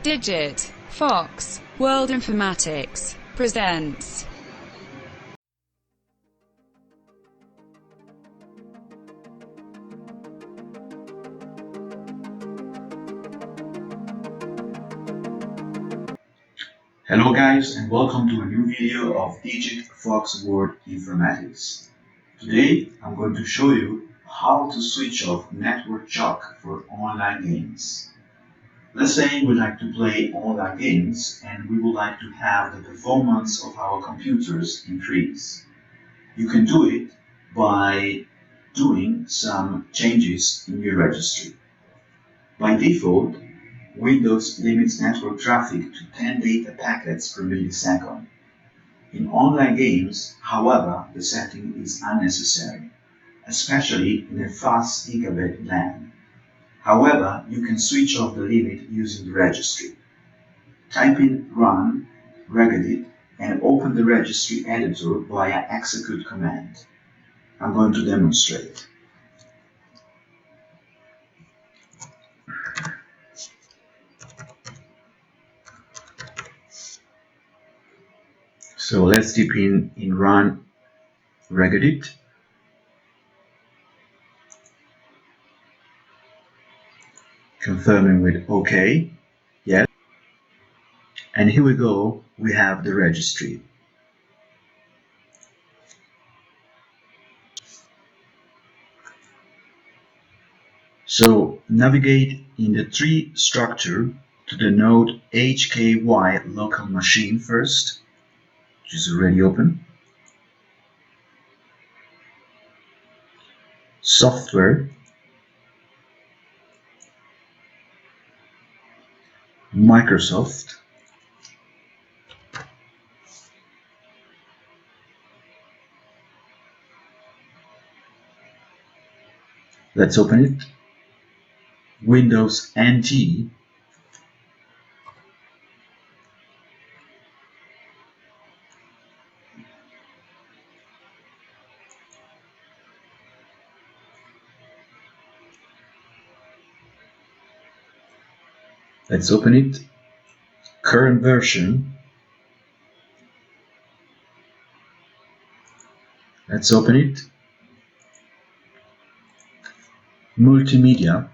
Digit, Fox, World Informatics, presents. Hello guys, and welcome to a new video of Digit Fox World Informatics. Today I'm going to show you how to switch off network choke for online games. Let's say we like to play online games and we would like to have the performance of our computers increase. You can do it by doing some changes in your registry. By default, Windows limits network traffic to 10 data packets per millisecond. In online games, however, the setting is unnecessary, especially in a fast gigabit LAN. However, you can switch off the limit using the registry. Type in run regedit and open the registry editor via execute command. I'm going to demonstrate. So let's type in run regedit. Confirming with OK, yes, and here we go, we have the registry. So navigate in the tree structure to the node HKY local machine first, which is already open. Software, Microsoft, let's open it. Windows NT, let's open it. Current version, let's open it. Multimedia,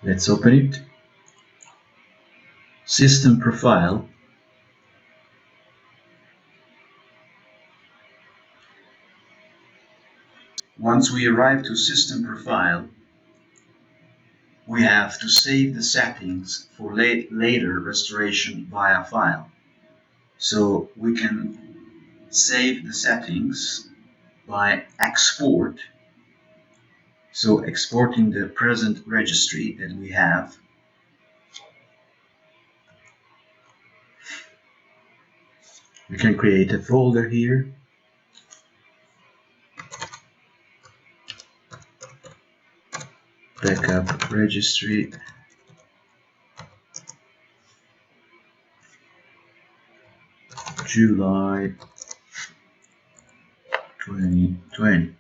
let's open it. System profile, once we arrive to system profile, we have to save the settings for later restoration via file. So we can save the settings by export. So exporting the present registry that we have. We can create a folder here. Backup registry. July 2020.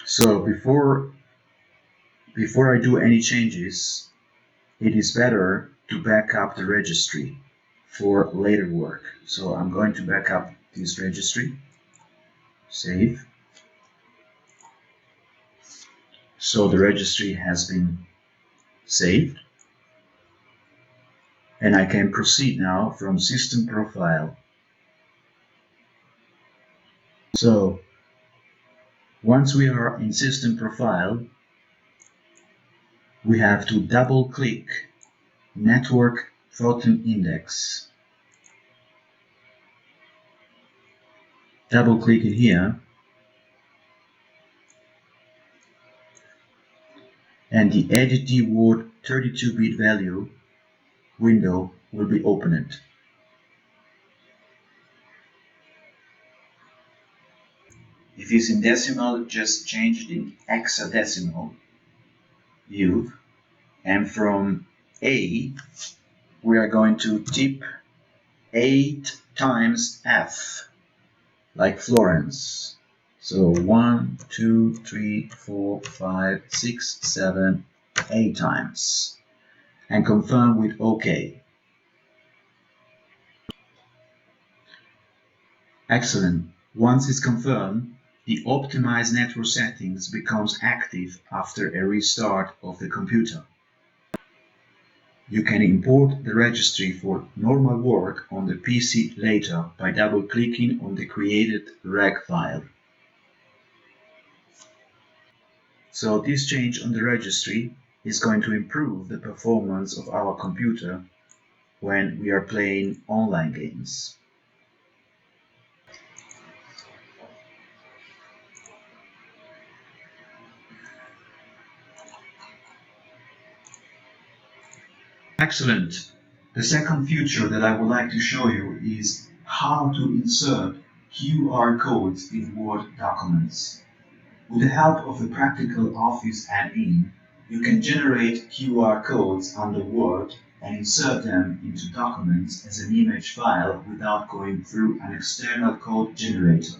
So before I do any changes, it is better to back up the registry for later work. So I'm going to back up this registry. Save. So the registry has been saved. And I can proceed now from system profile. So once we are in system profile, we have to double click network photon index. Double click in here and the edit the word 32-bit value window will be opened. If it's in decimal, just change it in hexadecimal view. And from A, we are going to type 8 times F, like Florence. So 1, 2, 3, 4, 5, 6, 7, 8 times. And confirm with OK. Excellent. Once it's confirmed, the optimized network settings becomes active after a restart of the computer. You can import the registry for normal work on the PC later by double-clicking on the created reg file. So this change on the registry is going to improve the performance of our computer when we are playing online games. Excellent. The second feature that I would like to show you is how to insert QR codes in Word documents. With the help of the practical Office add-in, you can generate QR codes under Word and insert them into documents as an image file without going through an external code generator.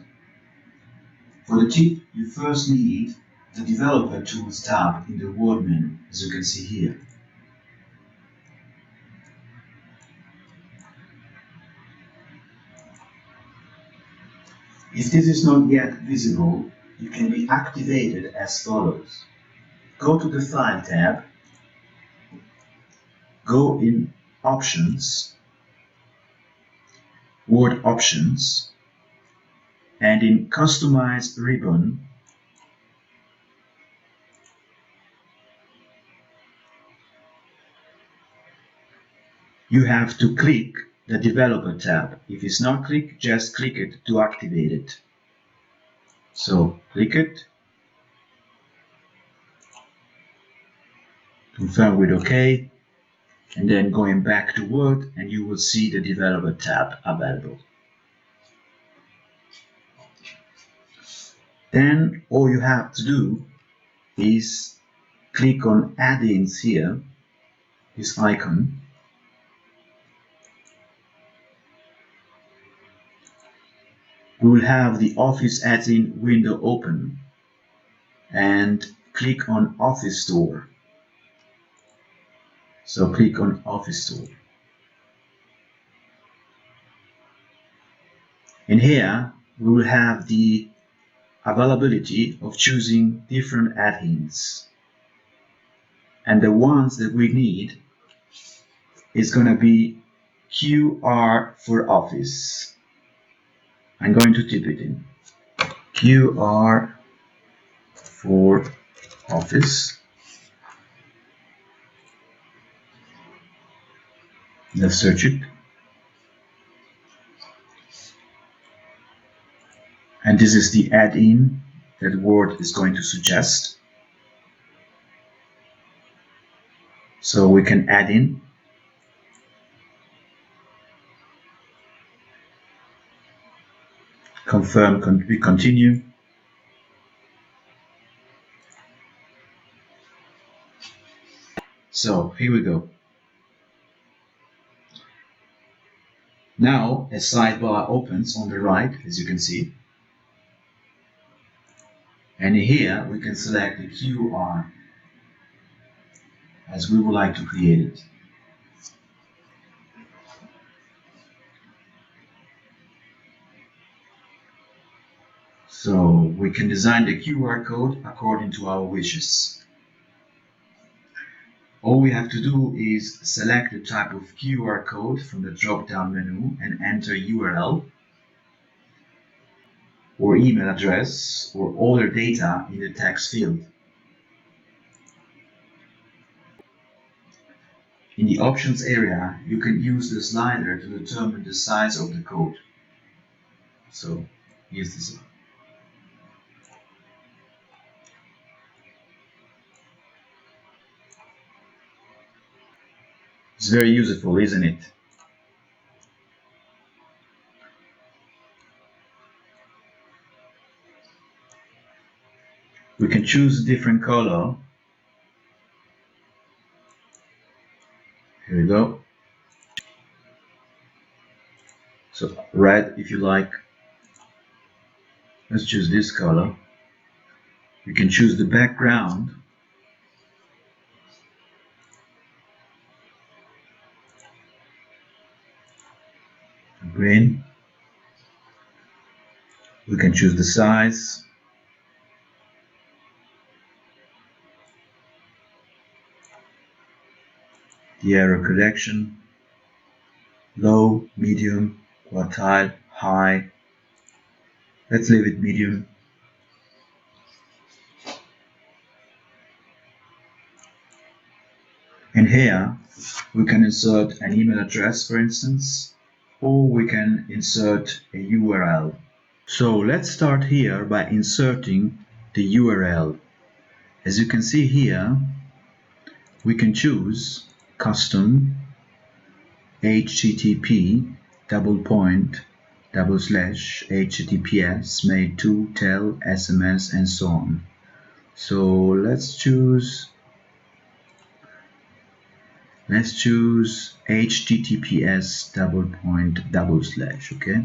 For the tip, you first need the Developer Tools tab in the Word menu, as you can see here. If this is not yet visible, it can be activated as follows. Go to the File tab, go in Options, Word Options, and in Customize ribbon, you have to click the Developer tab. If it's not clicked, just click it to activate it. So click it, confirm with OK, and then going back to Word and you will see the Developer tab available. Then all you have to do is click on Add-ins here, this icon. We will have the Office add-in window open and click on Office Store. So click on Office Store. In here, we will have the availability of choosing different add-ins. And the ones that we need is going to be QR for Office. I'm going to type it in. QR for Office. Let's search it. And this is the add-in that Word is going to suggest. So we can add in. Confirm, we continue. So here we go. Now a sidebar opens on the right, as you can see. And here we can select the QR as we would like to create it. So we can design the QR code according to our wishes. All we have to do is select the type of QR code from the drop-down menu and enter URL or email address or other data in the text field. In the options area, you can use the slider to determine the size of the code. So here's this. It's very useful, isn't it? We can choose a different color. Here we go. So red if you like. Let's choose this color. You can choose the background. Green. We can choose the size. The error correction. Low, medium, quartile, high. Let's leave it medium. And here we can insert an email address, for instance, or we can insert a URL. So let's start here by inserting the URL. As you can see here, we can choose custom http // made to tell SMS and so on. So let's choose https // okay.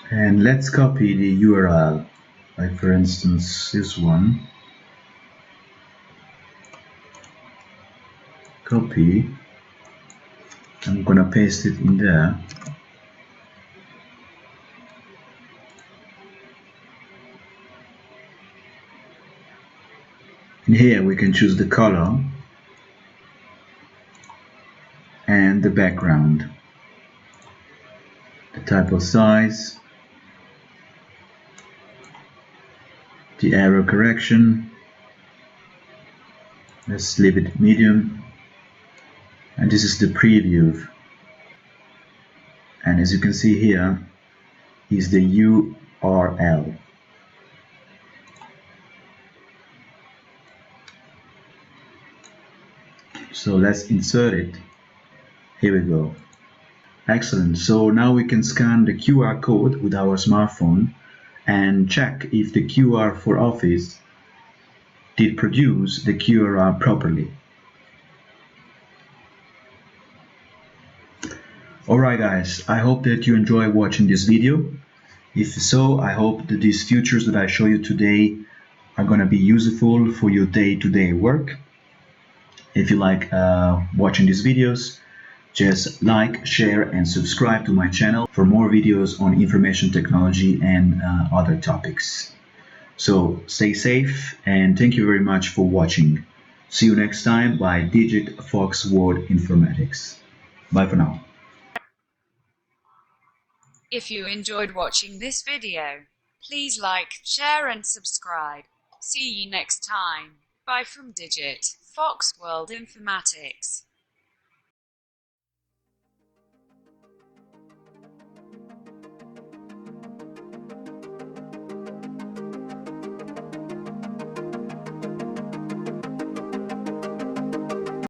And let's copy the URL, like for instance this one. Copy. I'm gonna paste it in there. And here we can choose the color and the background, the type of size, the error correction. Let's leave it medium. And this is the preview. And as you can see here is the URL. So let's insert it. Here we go. Excellent. So now we can scan the QR code with our smartphone and check if the QR for Office did produce the QR properly. Alright guys, I hope that you enjoy watching this video. If so, I hope that these features that I show you today are going to be useful for your day-to-day work. If you like watching these videos, just like, share and subscribe to my channel for more videos on information technology and other topics. So stay safe and thank you very much for watching. See you next time by Digit Fox Word Informatics. Bye for now. If you enjoyed watching this video, please like, share and subscribe. See you next time. Bye from Digit Fox World Informatics.